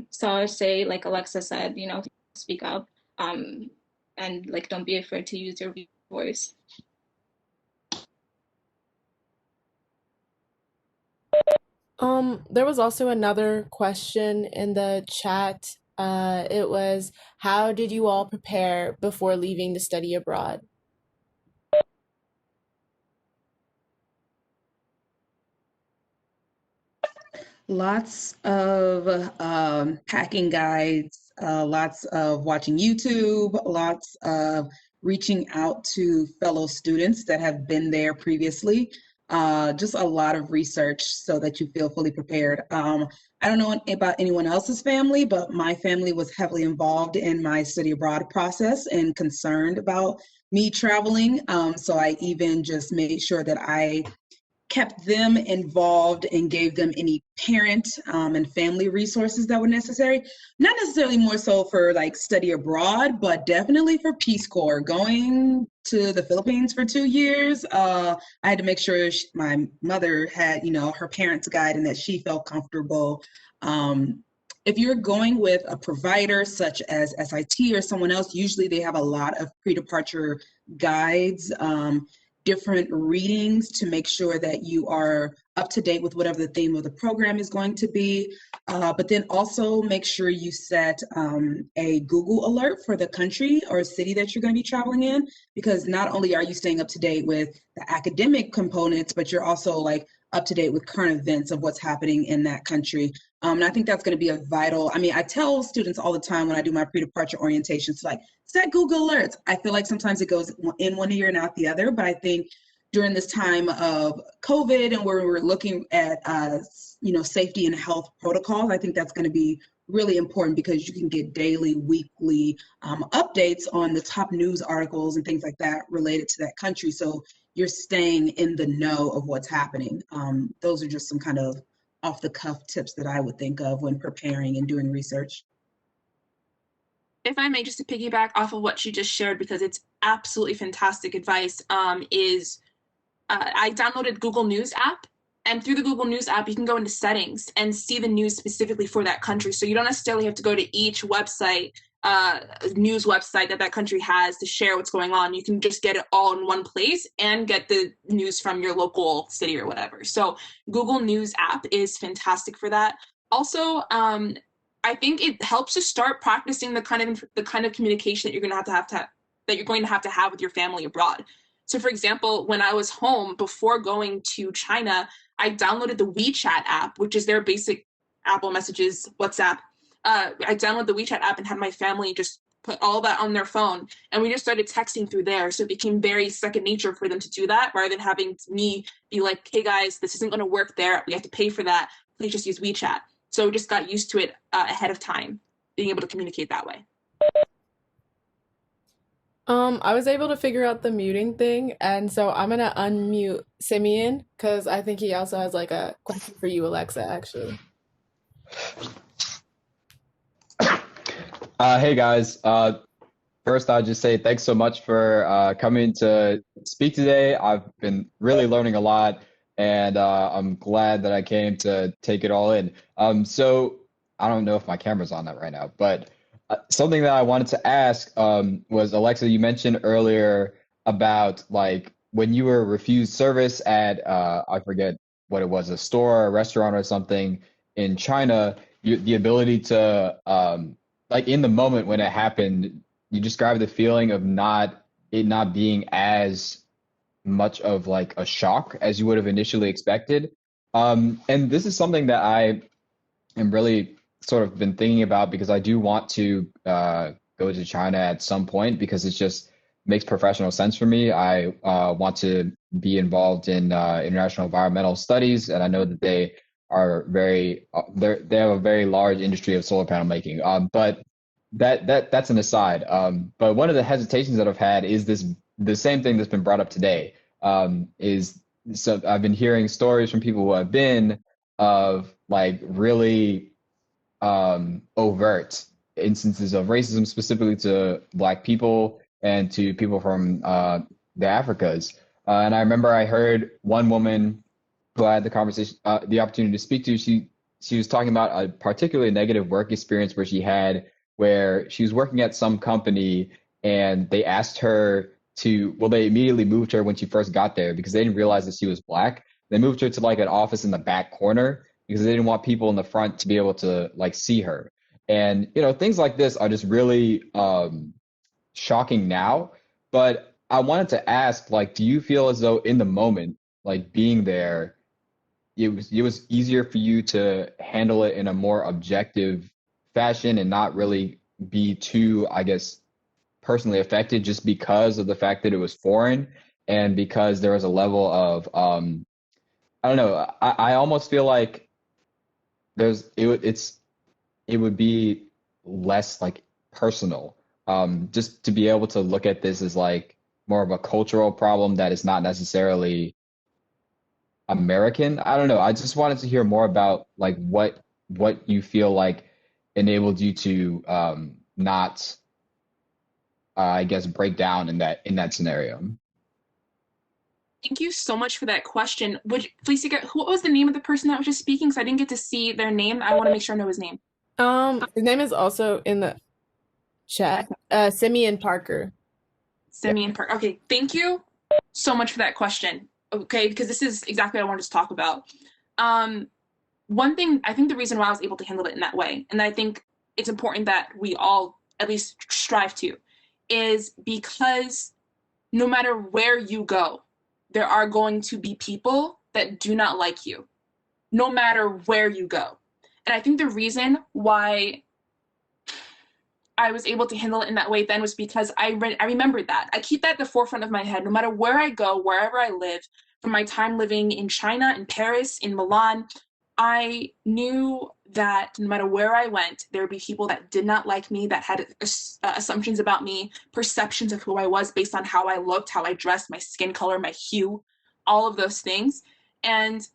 So I would say, like Alexa said, speak up, and like don't be afraid to use your voice. There was also another question in the chat. It was, how did you all prepare before leaving to study abroad? Lots of packing guides, lots of watching YouTube, lots of reaching out to fellow students that have been there previously. Just a lot of research so that you feel fully prepared. I don't know about anyone else's family, but my family was heavily involved in my study abroad process and concerned about me traveling. So I even just made sure that I kept them involved and gave them any parent and family resources that were necessary. Not necessarily more so for like study abroad, but definitely for Peace Corps. Going to the Philippines for 2 years, I had to make sure my mother had, her parents' guide and that she felt comfortable. If you're going with a provider such as SIT or someone else, usually they have a lot of pre-departure guides, different readings to make sure that you are up to date with whatever the theme of the program is going to be. But then also make sure you set a Google alert for the country or city that you're going to be traveling in, because not only are you staying up to date with the academic components, but you're also like up to date with current events of what's happening in that country. And I think that's going to be a vital, I tell students all the time when I do my pre-departure orientations, like set Google alerts. I feel like sometimes it goes in one ear and out the other, but I think during this time of COVID and where we're looking at, safety and health protocols, I think that's going to be really important because you can get daily, weekly updates on the top news articles and things like that related to that country. So you're staying in the know of what's happening. Those are just some kind of off the cuff tips that I would think of when preparing and doing research. If I may, just to piggyback off of what she just shared, because it's absolutely fantastic advice, I downloaded Google News app, and through the Google News app, you can go into settings and see the news specifically for that country. So you don't necessarily have to go to each website, news website that country has to share what's going on. You can just get it all in one place and get the news from your local city or whatever. So Google News app is fantastic for that. Also, I think it helps to start practicing the kind of communication that you're going to have with your family abroad. So, for example, when I was home before going to China, I downloaded the WeChat app, which is their basic Apple Messages, WhatsApp. I downloaded the WeChat app and had my family just put all that on their phone, and we just started texting through there. So it became very second nature for them to do that, rather than having me be like, "Hey guys, this isn't going to work there. We have to pay for that. Please just use WeChat." So we just got used to it ahead of time, being able to communicate that way. I was able to figure out the muting thing, and so I'm gonna unmute Simeon because I think he also has like a question for you, Alexa, actually. Hey guys, first I'll just say thanks so much for coming to speak today. I've been really learning a lot, and I'm glad that I came to take it all in. So I don't know if my camera's on that right now, but something that I wanted to ask was, Alexa, you mentioned earlier about like when you were refused service at, I forget what it was, a store, a restaurant or something in China, the ability to, like in the moment when it happened, you described the feeling of it not being as much of like a shock as you would have initially expected. And this is something that I am really sort of been thinking about because I do want to go to China at some point because it just makes professional sense for me. I want to be involved in international environmental studies, and I know that they are they have a very large industry of solar panel making. But that's an aside. But one of the hesitations that I've had is the same thing that's been brought up today. So I've been hearing stories from people who have been of like really overt instances of racism, specifically to Black people and to people from the Africas. And I remember I heard one woman who I had the opportunity to speak to. She was talking about a particularly negative work experience where she was working at some company and they asked her they immediately moved her when she first got there because they didn't realize that she was Black. They moved her to like an office in the back corner because they didn't want people in the front to be able to like see her. And, things like this are just really shocking now. But I wanted to ask, like, do you feel as though in the moment, like being there, it was easier for you to handle it in a more objective fashion and not really be too, I guess, personally affected just because of the fact that it was foreign and because there was a level of I don't know. I almost feel like it would be less like personal. Just to be able to look at this as like more of a cultural problem that is not necessarily American. I don't know. I just wanted to hear more about like what you feel like enabled you to not I guess break down in that scenario. Thank you so much for that question. Would Felicia, what was the name of the person that was just speaking? Because I didn't get to see their name. I want to make sure I know his name. His name is also in the chat. Simeon Parker. Simeon Parker. Okay, thank you so much for that question. Okay, because this is exactly what I wanted to talk about. One thing, I think the reason why I was able to handle it in that way, and I think it's important that we all at least strive to, is because no matter where you go, there are going to be people that do not like you, no matter where you go. And I think the reason why I was able to handle it in that way then was because I remembered that. I keep that at the forefront of my head, no matter where I go, wherever I live, from my time living in China, in Paris, in Milan, I knew that no matter where I went, there would be people that did not like me, that had assumptions about me, perceptions of who I was based on how I looked, how I dressed, my skin color, my hue, all of those things. And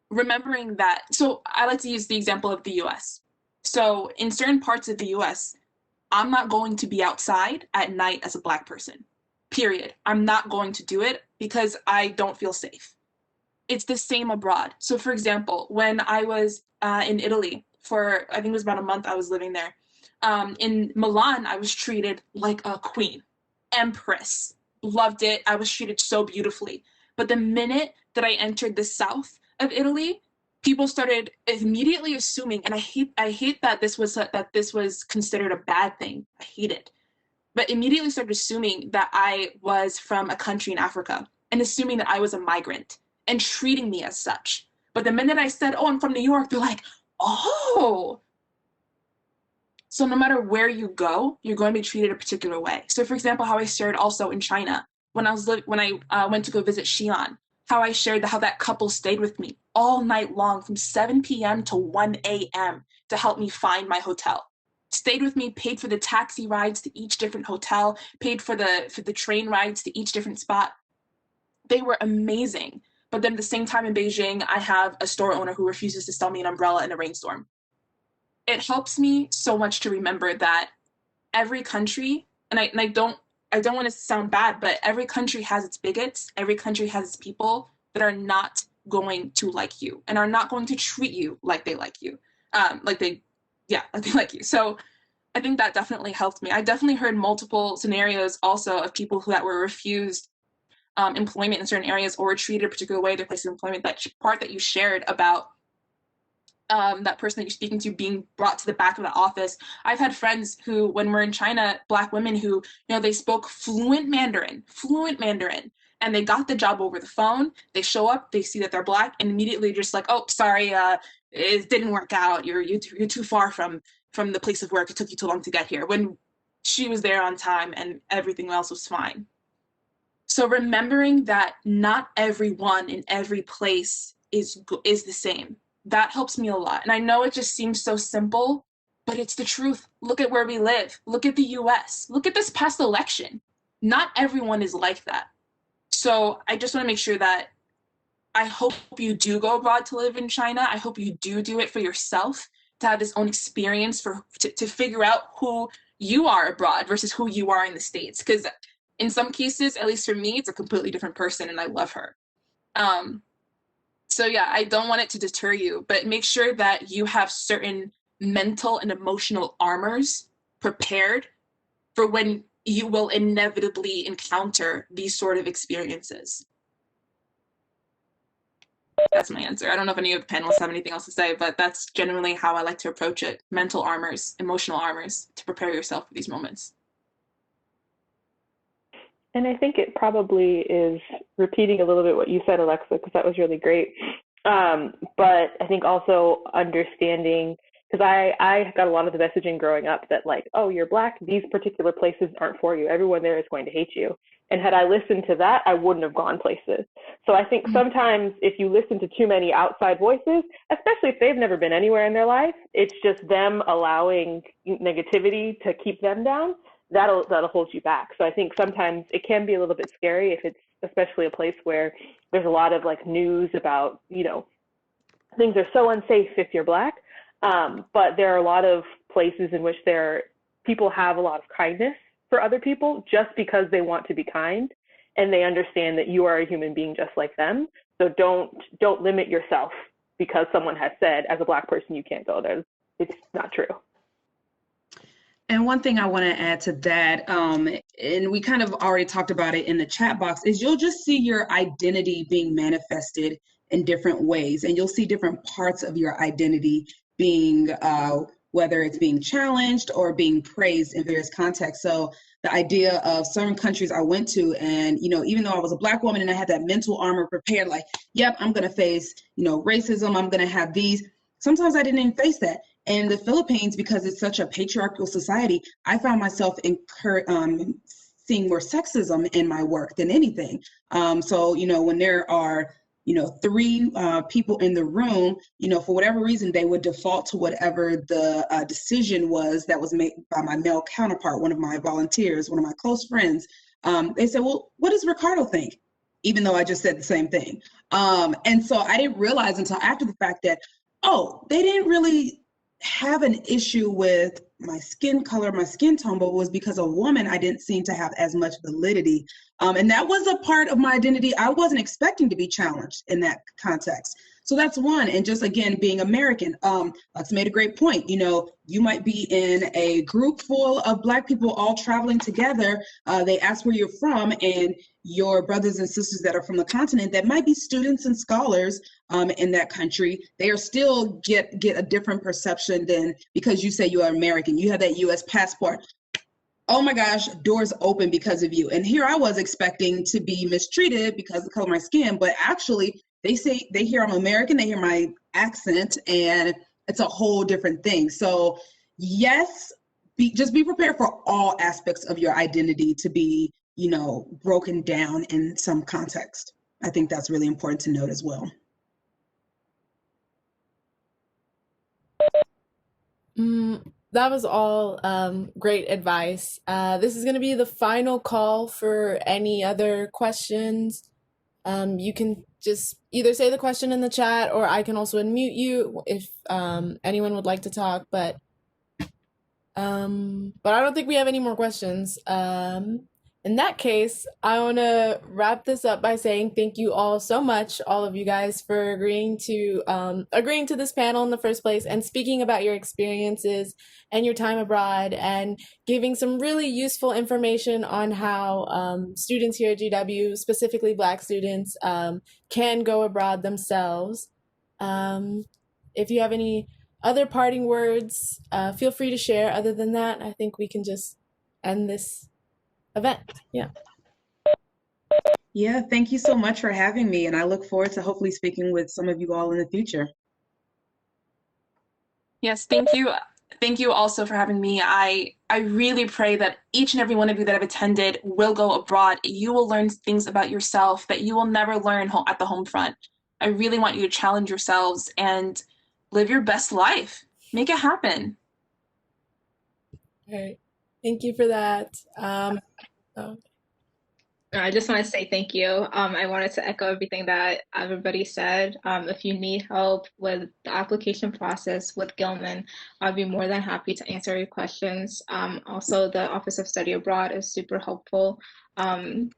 remembering that, so I like to use the example of the US. So in certain parts of the US, I'm not going to be outside at night as a Black person, period. I'm not going to do it because I don't feel safe. It's the same abroad. So for example, when I was in Italy for, I think it was about a month I was living there, in Milan, I was treated like a queen, empress, loved it. I was treated so beautifully. But the minute that I entered the south of Italy, people started immediately assuming, and I hate that this was considered a bad thing. I hate it. But immediately started assuming that I was from a country in Africa and assuming that I was a migrant and treating me as such. But the minute I said, "Oh, I'm from New York," they're like, "Oh." So no matter where you go, you're going to be treated a particular way. So for example, how I shared also in China when I went to go visit Xi'an, how I shared how that couple stayed with me all night long from 7 p.m. to 1 a.m. to help me find my hotel. Stayed with me, paid for the taxi rides to each different hotel, paid for the train rides to each different spot. They were amazing. But then at the same time in Beijing, I have a store owner who refuses to sell me an umbrella in a rainstorm. It helps me so much to remember that every country, and I don't want to sound bad, but every country has its bigots, every country has its people that are not going to like you and are not going to treat you like they like you. Like they like you. So I think that definitely helped me. I definitely heard multiple scenarios also of people that were refused employment in certain areas or were treated a particular way, their place of employment. That part that you shared about that person that you're speaking to being brought to the back of the office. I've had friends who, when we're in China, Black women who, they spoke fluent Mandarin, and they got the job over the phone. They show up, they see that they're Black, and immediately just like, "Oh, sorry, it didn't work out. You're too far from the place of work. It took you too long to get here." When she was there on time and everything else was fine. So remembering that not everyone in every place is the same. That helps me a lot. And I know it just seems so simple, but it's the truth. Look at where we live. Look at the US. Look at this past election. Not everyone is like that. So I just want to make sure that I hope you do go abroad to live in China. I hope you do it for yourself, to have this own experience to figure out who you are abroad versus who you are in the States. Because in some cases, at least for me, it's a completely different person and I love her. So yeah, I don't want it to deter you, but make sure that you have certain mental and emotional armors prepared for when you will inevitably encounter these sort of experiences. That's my answer. I don't know if any of the panelists have anything else to say, but that's generally how I like to approach it. Mental armors, emotional armors to prepare yourself for these moments. And I think it probably is repeating a little bit what you said, Alexa, because that was really great. But I think also understanding, because I got a lot of the messaging growing up that like, oh, you're Black, these particular places aren't for you. Everyone there is going to hate you. And had I listened to that, I wouldn't have gone places. So I think sometimes if you listen to too many outside voices, especially if they've never been anywhere in their life, it's just them allowing negativity to keep them down. That'll hold you back. So I think sometimes it can be a little bit scary if it's especially a place where there's a lot of like news about, things are so unsafe if you're Black. But there are a lot of places in which people have a lot of kindness for other people just because they want to be kind and they understand that you are a human being just like them. So don't limit yourself because someone has said as a Black person you can't go there. It's not true. And one thing I want to add to that, and we kind of already talked about it in the chat box, is you'll just see your identity being manifested in different ways, and you'll see different parts of your identity being whether it's being challenged or being praised in various contexts. So the idea of certain countries I went to, and even though I was a Black woman and I had that mental armor prepared, like, yep, I'm going to face racism, I'm going to have these. Sometimes I didn't even face that. In the Philippines, because it's such a patriarchal society, I found myself seeing more sexism in my work than anything. So when there are 3 people in the room, for whatever reason, they would default to whatever the decision was that was made by my male counterpart, one of my volunteers, one of my close friends. They said, well, what does Ricardo think? Even though I just said the same thing. And so I didn't realize until after the fact that, they didn't really have an issue with my skin color, my skin tone, but it was because a woman, I didn't seem to have as much validity. And that was a part of my identity. I wasn't expecting to be challenged in that context. So that's one. And just again, being American, Lex made a great point. You might be in a group full of Black people all traveling together. They ask where you're from, and your brothers and sisters that are from the continent that might be students and scholars in that country, they are still get a different perception than because you say you are American. You have that U.S. passport. Oh my gosh, doors open because of you. And here I was expecting to be mistreated because of the color of my skin, but actually they hear I'm American, they hear my accent, and it's a whole different thing. So yes, just be prepared for all aspects of your identity to be, broken down in some context. I think that's really important to note as well. That was all great advice. This is going to be the final call for any other questions. You can just either say the question in the chat, or I can also unmute you if anyone would like to talk. But I don't think we have any more questions. In that case, I want to wrap this up by saying thank you all so much, all of you guys, for agreeing to this panel in the first place and speaking about your experiences and your time abroad and giving some really useful information on how students here at GW, specifically Black students, can go abroad themselves. If you have any other parting words, feel free to share. Other than that, I think we can just end this event. Yeah, thank you so much for having me, and I look forward to hopefully speaking with some of you all in the future. Yes, thank you. Thank you also for having me. I really pray that each and every one of you that have attended will go abroad. You will learn things about yourself that you will never learn at the home front. I really want you to challenge yourselves and live your best life. Make it happen. All right. Thank you for that. I just want to say thank you. I wanted to echo everything that everybody said. If you need help with the application process with Gilman, I'd be more than happy to answer your questions. Also, the Office of Study Abroad is super helpful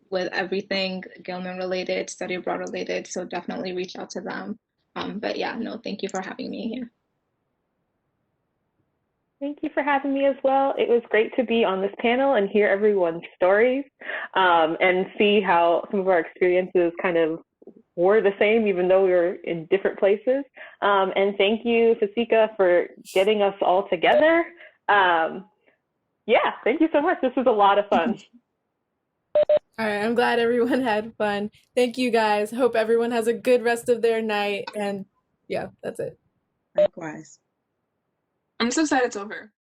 with everything Gilman related, study abroad related, so definitely reach out to them. But yeah, no, thank you for having me here. Thank you for having me as well. It was great to be on this panel and hear everyone's stories and see how some of our experiences kind of were the same, even though we were in different places. And thank you, Fasika, for getting us all together. Yeah, thank you so much. This was a lot of fun. All right, I'm glad everyone had fun. Thank you guys. Hope everyone has a good rest of their night. And yeah, that's it. Likewise. I'm so sad it's over.